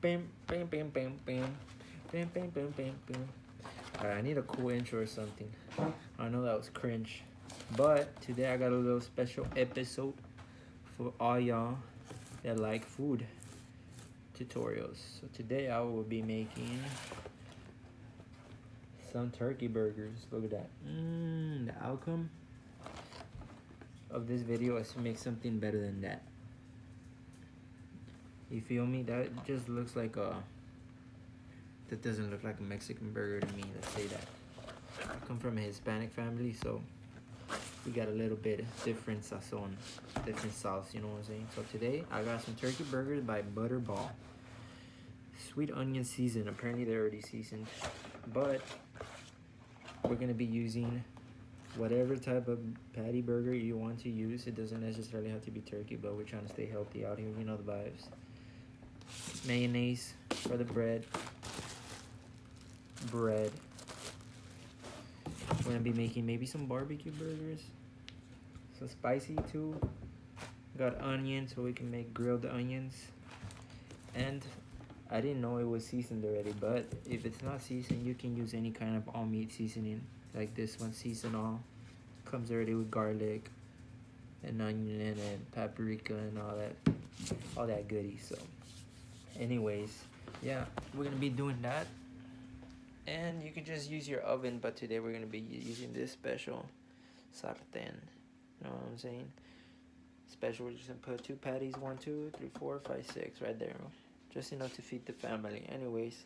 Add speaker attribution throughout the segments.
Speaker 1: Bam, bam, bam, bam, bam. Bam, bam, bam, bam, bam. Alright, I need a cool intro or something. I know that was cringe. But today I got a little special episode for all y'all that like food tutorials. So today I will be making some turkey burgers. Look at that. The outcome of this video is to make something better than that. You feel me? That just looks like that doesn't look like a Mexican burger to me, let's say that. I come from a Hispanic family, so we got a little bit different sazon, different sauce, you know what I'm saying? So today, I got some turkey burgers by Butterball. Sweet onion seasoned, apparently they're already seasoned. But we're gonna be using whatever type of patty burger you want to use. It doesn't necessarily have to be turkey, but we're trying to stay healthy out here, you know the vibes. Mayonnaise for the bread. We're gonna be making maybe some barbecue burgers. So spicy too. Got onions so we can make grilled onions. And I didn't know it was seasoned already, but if it's not seasoned, you can use any kind of all meat seasoning. Like this one, seasoned all. Comes already with garlic and onion and paprika and all that goodie. So anyways, yeah, we're gonna be doing that. And you can just use your oven, but today we're gonna be using this special sartén. You know what I'm saying? Special, we're just gonna put 2 patties, 1, 2, 3, 4, 5, 6 right there. Just enough to feed the family. Anyways,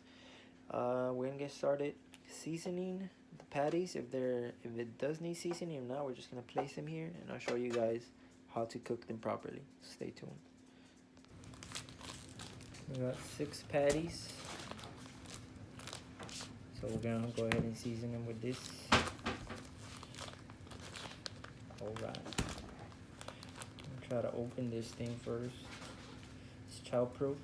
Speaker 1: we're gonna get started seasoning the patties. If it does need seasoning, if not, we're just gonna place them here and I'll show you guys how to cook them properly. Stay tuned. We got 6 patties. So we're gonna go ahead and season them with this. Alright. Try to open this thing first. It's child proof.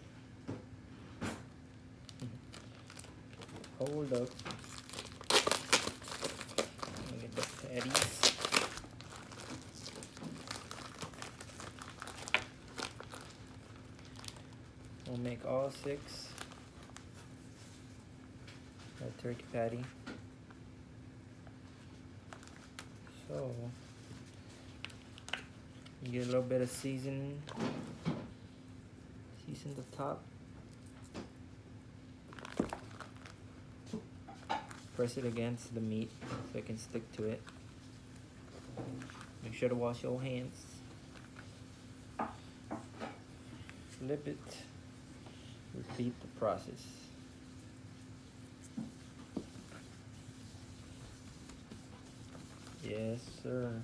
Speaker 1: Hold up. Let me get the patties. We'll make all 6. That turkey patty. So you get a little bit of seasoning. Season the top. Press it against the meat so it can stick to it. Make sure to wash your hands. Flip it. Repeat the process. Yes, sir.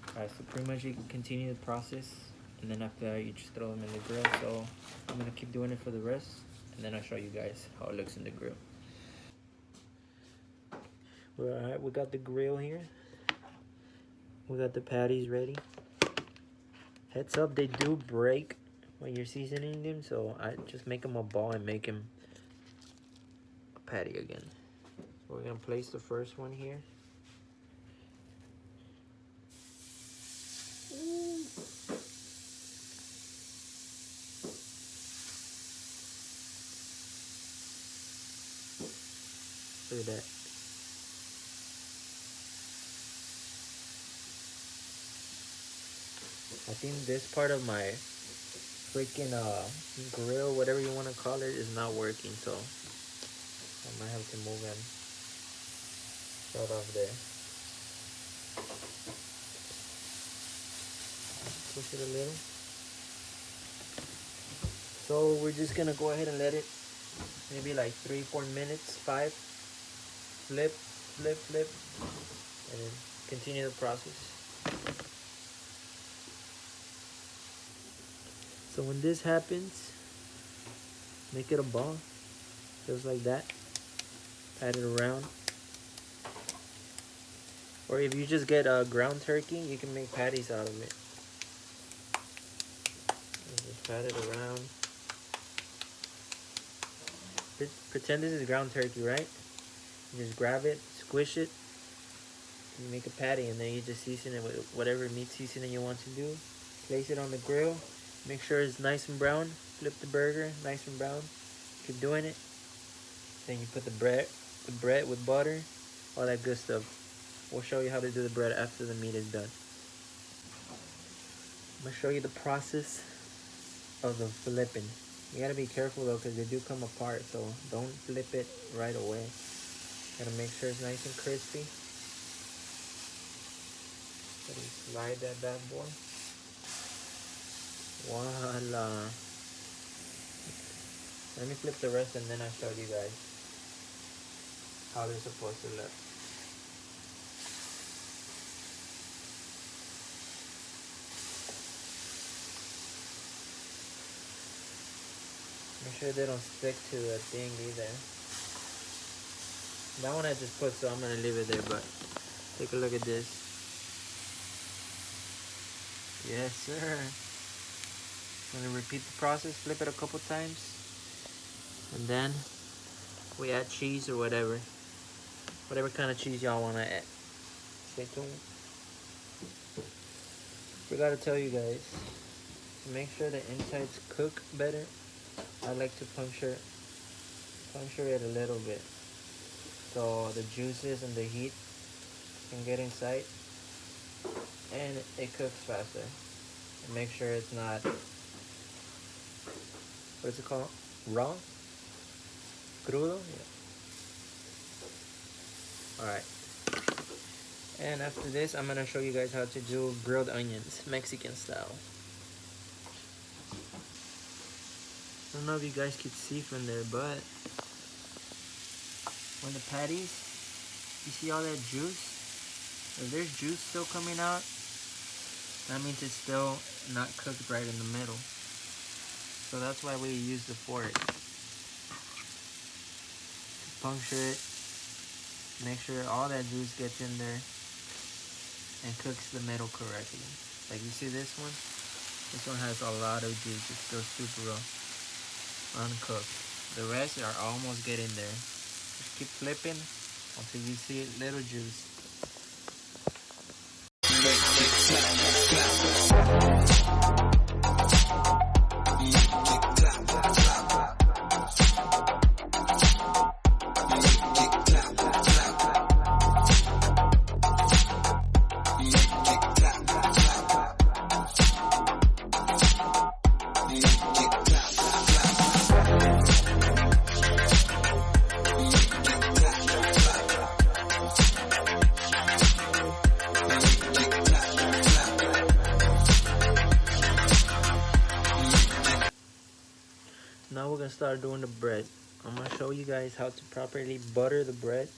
Speaker 1: Alright, so pretty much you can continue the process, and then after that you just throw them in the grill. So I'm gonna keep doing it for the rest, and then I'll show you guys how it looks in the grill. Alright, we got the grill here. We got the patties ready. Heads up, they do break when you're seasoning them, so I just make them a ball and make them a patty again. So we're gonna place the first one here. Look at that. I think this part of my freaking grill, whatever you want to call it, is not working, so I might have to move and shut off there. Push it a little. So we're just gonna go ahead and let it maybe like 3-4 minutes, 5. Flip, flip, flip, and then continue the process. So when this happens, make it a ball, just like that. Pat it around. Or if you just get ground turkey, you can make patties out of it. Just pat it around. Pretend this is ground turkey, right? You just grab it, squish it, you make a patty, and then you just season it with whatever meat seasoning you want to do. Place it on the grill, Make sure it's nice and brown. Flip the burger, nice and brown. Keep doing it. Then you put the bread with butter, all that good stuff. We'll show you how to do the bread after the meat is done. I'm gonna show you the process of the flipping. You gotta be careful though, because they do come apart, so don't flip it right away. Gotta make sure it's nice and crispy. Slide that bad boy. Voila. Let me flip the rest and then I'll show you guys how they're supposed to look. Make sure they don't stick to the thing either. That one I just put, so I'm gonna leave it there, but take a look at this. Yes, sir. I'm gonna repeat the process, flip it a couple times, and then we add cheese or whatever kind of cheese y'all wanna add. Stay tuned. Forgot to tell you guys, to make sure the insides cook better, I like to puncture it a little bit, so the juices and the heat can get inside, and it cooks faster. And make sure it's not, what is it called? Raw? Crudo? Yeah. Alright. And after this, I'm gonna show you guys how to do grilled onions, Mexican style. I don't know if you guys could see from there, but when the patties, you see all that juice? If there's juice still coming out, that means it's still not cooked right in the middle. So that's why we use the fork. Puncture it, make sure all that juice gets in there and cooks the middle correctly. Like you see this one has a lot of juice. It's still super raw, uncooked. The rest are almost getting there. Just keep flipping until you see little juice. Now we're gonna start doing the bread. I'm gonna show you guys how to properly butter the bread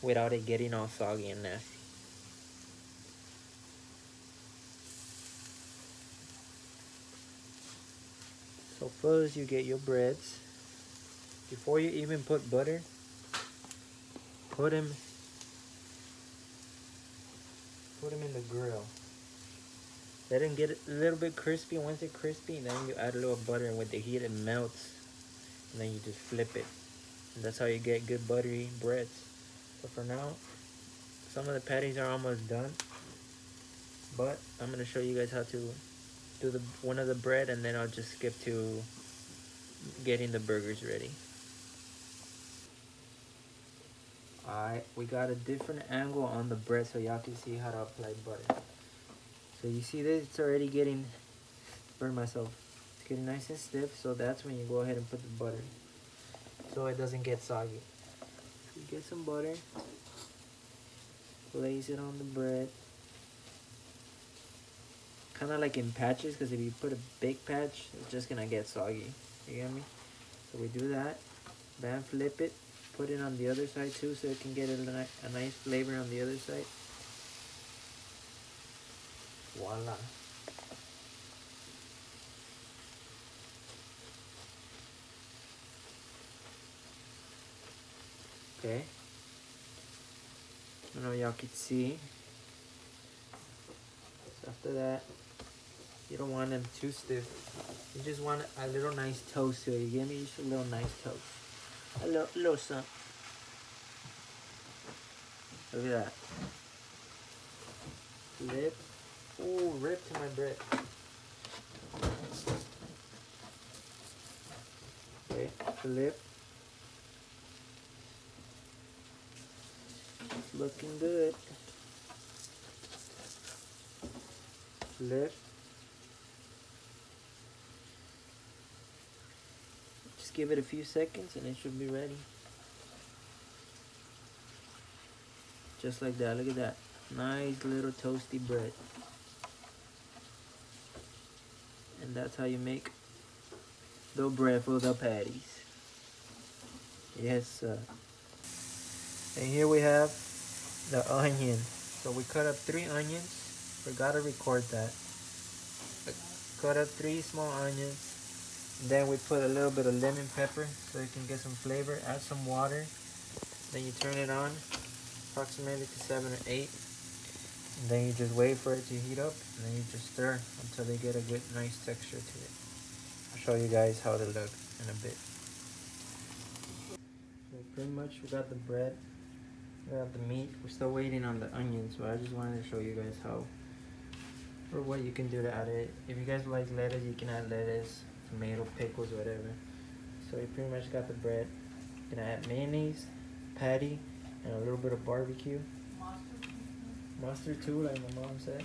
Speaker 1: without it getting all soggy and nasty. So first you get your breads. Before you even put butter, put them in the grill. Let them get a little bit crispy. Once they're crispy, then you add a little butter, and with the heat it melts. And then you just flip it. And that's how you get good buttery breads. So for now, some of the patties are almost done. But I'm going to show you guys how to do one of the bread, and then I'll just skip to getting the burgers ready. Alright, we got a different angle on the bread so y'all can see how to apply butter. So you see this, it's already getting, burn myself, it's getting nice and stiff, so that's when you go ahead and put the butter so it doesn't get soggy. You get some butter, place it on the bread, kind of like in patches, because if you put a big patch, it's just gonna get soggy, you get me? So we do that, then flip it, put it on the other side too so it can get a nice flavor on the other side. Voila. Okay. I don't know if y'all can see. So after that, you don't want them too stiff. You just want a little nice toast to it. You get me? Just a little nice toast. A little something. Look at that. Flip. Oh, rip to my bread. Flip. It's looking good. Flip. Just give it a few seconds and it should be ready. Just like that. Look at that. Nice little toasty bread. And that's how you make the bread for the patties. Yes, sir. And here we have the onion. So we cut up 3 onions. Forgot to record that. Cut up 3 small onions. Then we put a little bit of lemon pepper so you can get some flavor. Add some water. Then you turn it on approximately to 7 or 8. And then you just wait for it to heat up. And then you just stir until they get a good nice texture to it. I'll show you guys how they look in a bit. So pretty much we got the bread. We got the meat. We're still waiting on the onions, but I just wanted to show you guys how or what you can do to add it. If you guys like lettuce, you can add lettuce, tomato, pickles, whatever. So you pretty much got the bread. You're gonna add mayonnaise, patty, and a little bit of barbecue. Mustard too, like my mom said.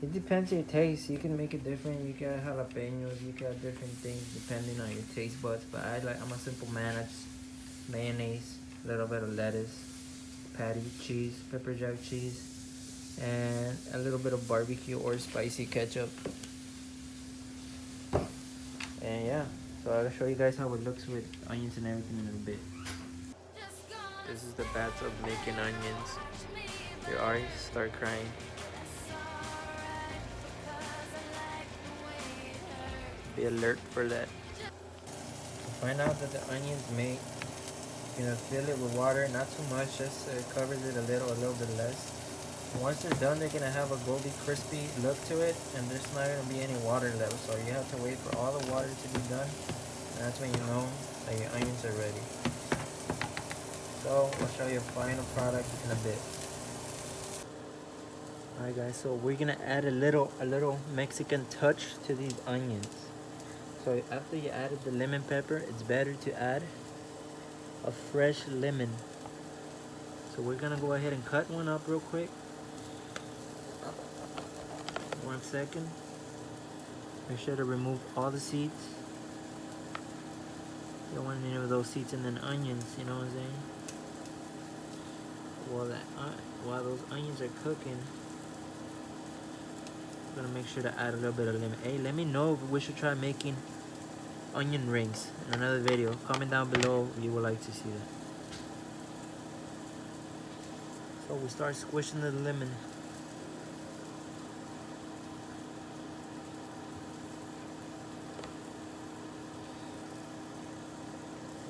Speaker 1: It depends on your taste. You can make it different. You got jalapenos, you got different things depending on your taste buds. But I'm a simple man. I just mayonnaise, a little bit of lettuce, patty, cheese, pepper jack cheese, and a little bit of barbecue or spicy ketchup. And yeah, so I'll show you guys how it looks with onions and everything in a bit. This is the bathtub making onions. Your eyes start crying. Be alert for that. To find out that the onions made, you're gonna fill it with water, not too much, just so it covers it a little bit less. Once they're done, they're gonna have a golden crispy look to it, and there's not gonna be any water left. So you have to wait for all the water to be done, and that's when you know that your onions are ready. So I'll show you a final product in a bit. Alright guys, so we're gonna add a little Mexican touch to these onions. So after you added the lemon pepper, it's better to add a fresh lemon. So we're gonna go ahead and cut one up real quick. 1 second. Make sure to remove all the seeds. You don't want any of those seeds in the onions, you know what I'm saying? While those onions are cooking, I'm gonna make sure to add a little bit of lemon. Hey, let me know if we should try making onion rings in another video. Comment down below if you would like to see that. So we start squishing the lemon.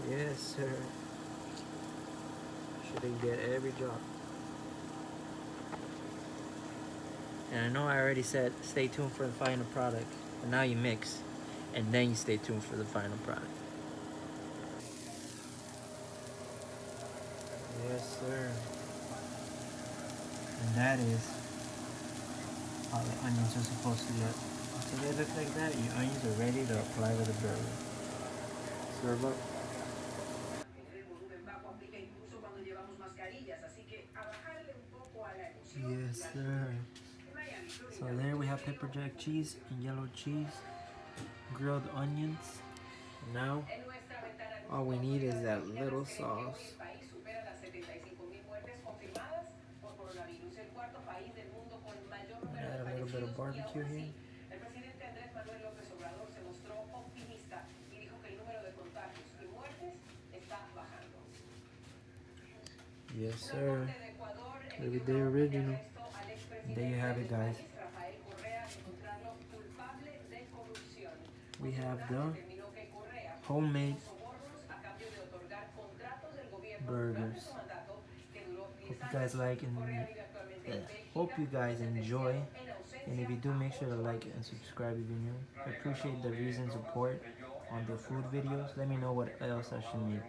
Speaker 1: Yes, sir. Should get every drop. And I know I already said stay tuned for the final product, but now you mix, and then you stay tuned for the final product. Yes, sir. And that is how the onions are supposed to look. So they look like that, your onions are ready to apply to the burger. Serve up. Yes, sir. So there we have pepper jack cheese and yellow cheese, grilled onions. Now, all we need is that little sauce. Add a little bit of barbecue here. Yes, sir. Maybe the original. There you have it, guys. We have the homemade burgers. Hope you guys like and hope you guys enjoy. And if you do, make sure to like and subscribe if you're new. I appreciate the views and support on the food videos. Let me know what else I should make.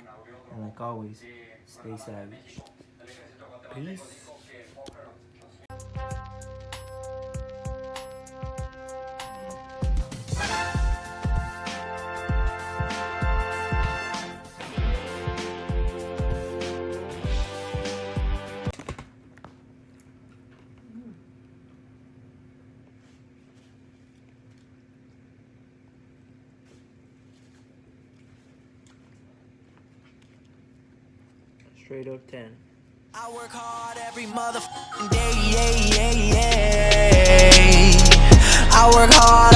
Speaker 1: And like always, stay savage. Peace. Straight up 10.
Speaker 2: I work hard every motherfucking day, yeah, yeah, yeah. I work hard,